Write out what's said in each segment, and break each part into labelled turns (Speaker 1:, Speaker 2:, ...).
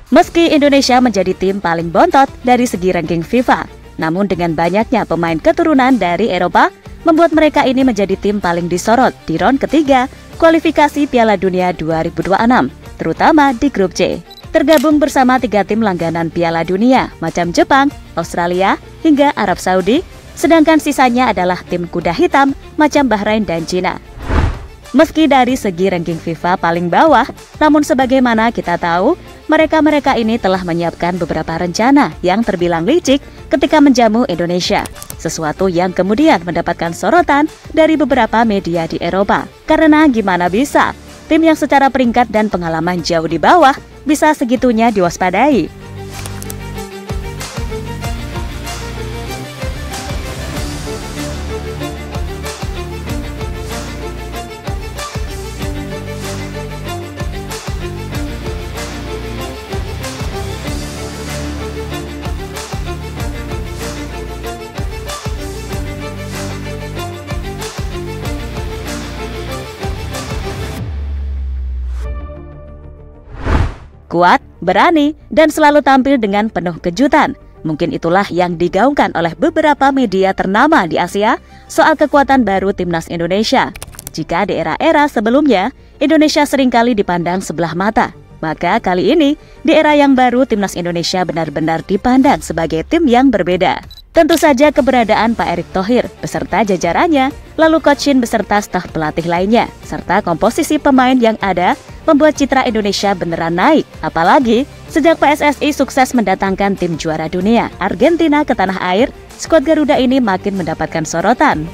Speaker 1: Meski Indonesia menjadi tim paling bontot dari segi ranking FIFA, namun dengan banyaknya pemain keturunan dari Eropa, membuat mereka ini menjadi tim paling disorot di round ketiga kualifikasi Piala Dunia 2026, terutama di grup C. Tergabung bersama 3 tim langganan Piala Dunia macam Jepang, Australia, hingga Arab Saudi, sedangkan sisanya adalah tim kuda hitam macam Bahrain dan Cina. Meski dari segi ranking FIFA paling bawah, namun sebagaimana kita tahu, mereka ini telah menyiapkan beberapa rencana yang terbilang licik ketika menjamu Indonesia. Sesuatu yang kemudian mendapatkan sorotan dari beberapa media di Eropa. Karena gimana bisa, tim yang secara peringkat dan pengalaman jauh di bawah bisa segitunya diwaspadai. Kuat, berani, dan selalu tampil dengan penuh kejutan. Mungkin itulah yang digaungkan oleh beberapa media ternama di Asia soal kekuatan baru timnas Indonesia. Jika di era-era sebelumnya, Indonesia seringkali dipandang sebelah mata, maka kali ini, di era yang baru, timnas Indonesia benar-benar dipandang sebagai tim yang berbeda. Tentu saja keberadaan Pak Erick Thohir beserta jajarannya, lalu Coach Shin beserta staf pelatih lainnya, serta komposisi pemain yang ada membuat citra Indonesia beneran naik. Apalagi sejak PSSI sukses mendatangkan tim juara dunia Argentina ke tanah air, skuad Garuda ini makin mendapatkan sorotan.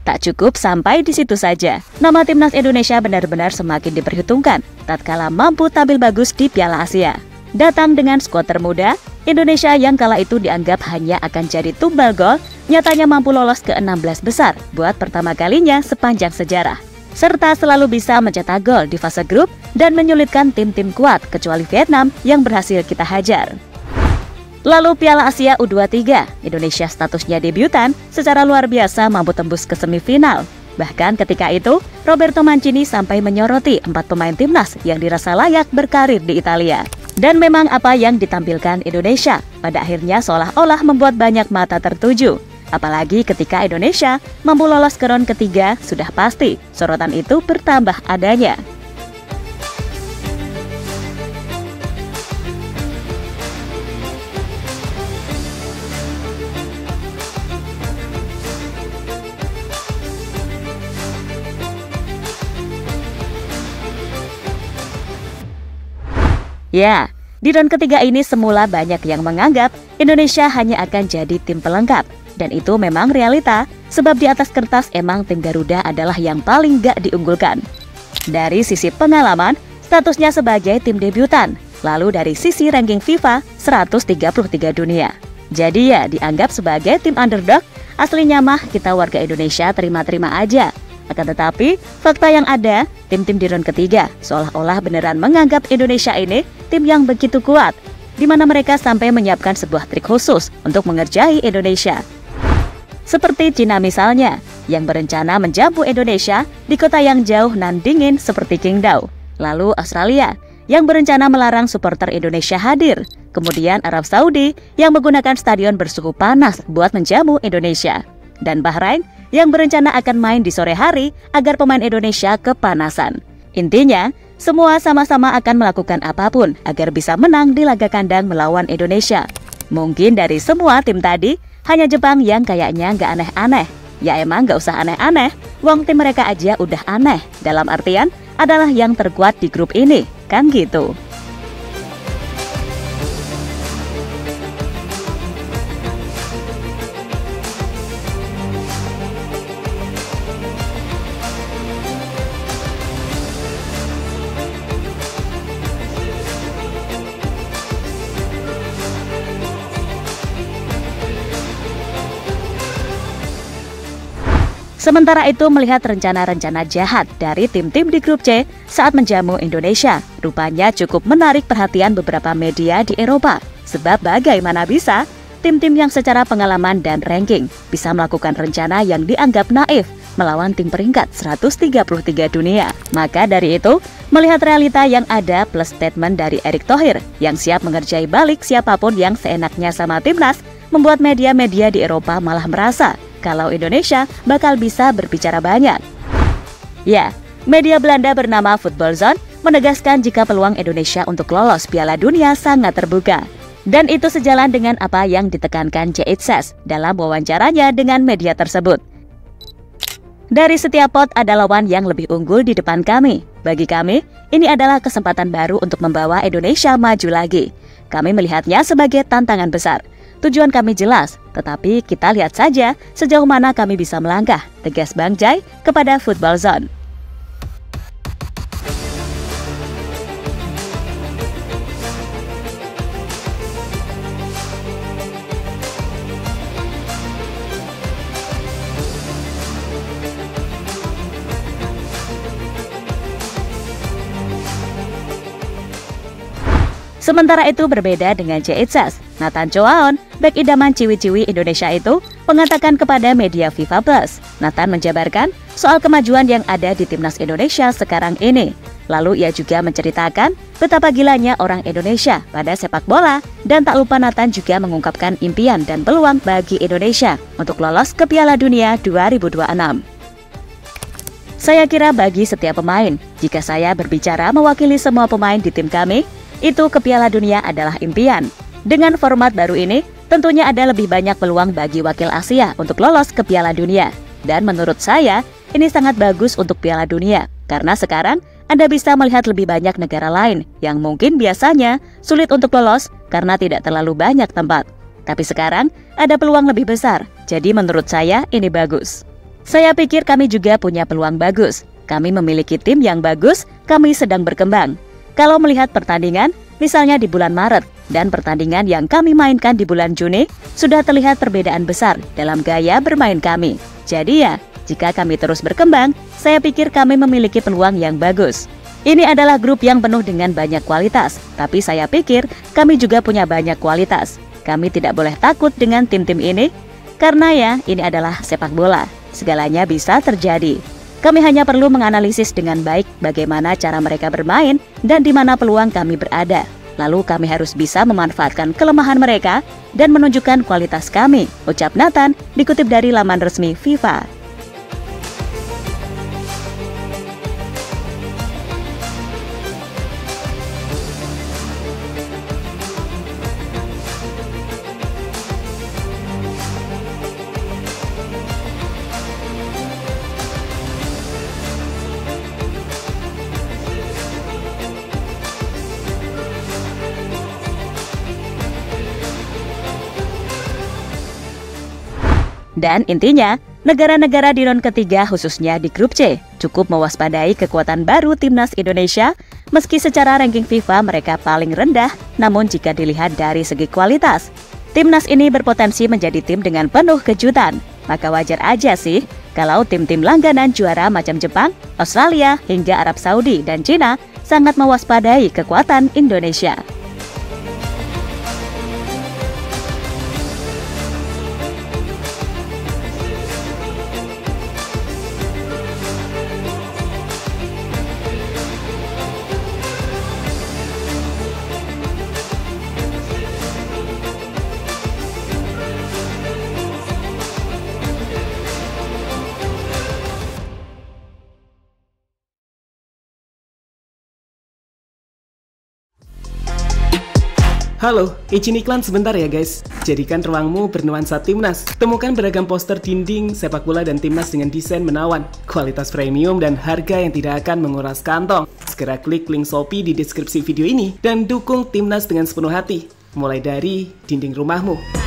Speaker 1: Tak cukup sampai di situ saja, nama timnas Indonesia benar-benar semakin diperhitungkan tatkala mampu tampil bagus di Piala Asia. Datang dengan skuad termuda, Indonesia yang kala itu dianggap hanya akan jadi tumbal gol, nyatanya mampu lolos ke 16 besar buat pertama kalinya sepanjang sejarah. Serta selalu bisa mencetak gol di fase grup dan menyulitkan tim-tim kuat kecuali Vietnam yang berhasil kita hajar. Lalu Piala Asia U23, Indonesia statusnya debutan secara luar biasa mampu tembus ke semifinal. Bahkan ketika itu, Roberto Mancini sampai menyoroti 4 pemain timnas yang dirasa layak berkarir di Italia. Dan memang apa yang ditampilkan Indonesia pada akhirnya seolah-olah membuat banyak mata tertuju. Apalagi ketika Indonesia mampu lolos ke round ketiga, sudah pasti sorotan itu bertambah adanya. Ya, di round ketiga ini semula banyak yang menganggap Indonesia hanya akan jadi tim pelengkap. Dan itu memang realita, sebab di atas kertas emang tim Garuda adalah yang paling gak diunggulkan. Dari sisi pengalaman, statusnya sebagai tim debutan. Lalu dari sisi ranking FIFA, 133 dunia. Jadi ya dianggap sebagai tim underdog, aslinya mah kita warga Indonesia terima-terima aja. Akan tetapi, fakta yang ada, tim-tim di round ketiga seolah-olah beneran menganggap Indonesia ini tim yang begitu kuat, di mana mereka sampai menyiapkan sebuah trik khusus untuk mengerjai Indonesia. Seperti Cina misalnya, yang berencana menjamu Indonesia di kota yang jauh nan dingin seperti Qingdao. Lalu Australia, yang berencana melarang supporter Indonesia hadir. Kemudian Arab Saudi, yang menggunakan stadion bersuhu panas buat menjamu Indonesia. Dan Bahrain, yang berencana akan main di sore hari agar pemain Indonesia kepanasan. Intinya, semua sama-sama akan melakukan apapun agar bisa menang di laga kandang melawan Indonesia. Mungkin dari semua tim tadi, hanya Jepang yang kayaknya nggak aneh-aneh. Ya emang nggak usah aneh-aneh, wong tim mereka aja udah aneh. Dalam artian, adalah yang terkuat di grup ini, kan gitu. Sementara itu, melihat rencana-rencana jahat dari tim-tim di grup C saat menjamu Indonesia, rupanya cukup menarik perhatian beberapa media di Eropa. Sebab bagaimana bisa tim-tim yang secara pengalaman dan ranking bisa melakukan rencana yang dianggap naif melawan tim peringkat 133 dunia. Maka dari itu, melihat realita yang ada plus statement dari Erick Thohir yang siap mengerjai balik siapapun yang seenaknya sama timnas, membuat media-media di Eropa malah merasa kalau Indonesia bakal bisa berbicara banyak. Ya, media Belanda bernama Football Zone menegaskan jika peluang Indonesia untuk lolos Piala Dunia sangat terbuka. Dan itu sejalan dengan apa yang ditekankan J.H. dalam wawancaranya dengan media tersebut. Dari setiap pot ada lawan yang lebih unggul di depan kami. Bagi kami, ini adalah kesempatan baru untuk membawa Indonesia maju lagi. Kami melihatnya sebagai tantangan besar. Tujuan kami jelas, tetapi kita lihat saja sejauh mana kami bisa melangkah, tegas Bang Jai kepada Football Zone. Sementara itu berbeda dengan J.H. Nathan Choaon, bek idaman ciwi-ciwi Indonesia itu, mengatakan kepada media FIFA Plus. Nathan menjabarkan soal kemajuan yang ada di timnas Indonesia sekarang ini. Lalu ia juga menceritakan betapa gilanya orang Indonesia pada sepak bola. Dan tak lupa Nathan juga mengungkapkan impian dan peluang bagi Indonesia untuk lolos ke Piala Dunia 2026. Saya kira bagi setiap pemain, jika saya berbicara mewakili semua pemain di tim kami, itu ke Piala Dunia adalah impian. Dengan format baru ini, tentunya ada lebih banyak peluang bagi wakil Asia untuk lolos ke Piala Dunia. Dan menurut saya, ini sangat bagus untuk Piala Dunia, karena sekarang Anda bisa melihat lebih banyak negara lain yang mungkin biasanya sulit untuk lolos karena tidak terlalu banyak tempat. Tapi sekarang ada peluang lebih besar, jadi menurut saya ini bagus. Saya pikir kami juga punya peluang bagus. Kami memiliki tim yang bagus, kami sedang berkembang. Kalau melihat pertandingan, misalnya di bulan Maret, dan pertandingan yang kami mainkan di bulan Juni, sudah terlihat perbedaan besar dalam gaya bermain kami. Jadi ya, jika kami terus berkembang, saya pikir kami memiliki peluang yang bagus. Ini adalah grup yang penuh dengan banyak kualitas, tapi saya pikir kami juga punya banyak kualitas. Kami tidak boleh takut dengan tim-tim ini, karena ya, ini adalah sepak bola. Segalanya bisa terjadi. Kami hanya perlu menganalisis dengan baik bagaimana cara mereka bermain dan di mana peluang kami berada. Lalu kami harus bisa memanfaatkan kelemahan mereka dan menunjukkan kualitas kami, ucap Nathan dikutip dari laman resmi FIFA. Dan intinya, negara-negara di round ketiga khususnya di grup C cukup mewaspadai kekuatan baru timnas Indonesia meski secara ranking FIFA mereka paling rendah, namun jika dilihat dari segi kualitas, timnas ini berpotensi menjadi tim dengan penuh kejutan. Maka wajar aja sih kalau tim-tim langganan juara macam Jepang, Australia, hingga Arab Saudi dan Cina sangat mewaspadai kekuatan Indonesia.
Speaker 2: Halo, izin iklan sebentar ya guys. Jadikan ruangmu bernuansa timnas. Temukan beragam poster dinding, sepak bola dan timnas dengan desain menawan, kualitas premium dan harga yang tidak akan menguras kantong. Segera klik link Shopee di deskripsi video ini dan dukung timnas dengan sepenuh hati. Mulai dari dinding rumahmu.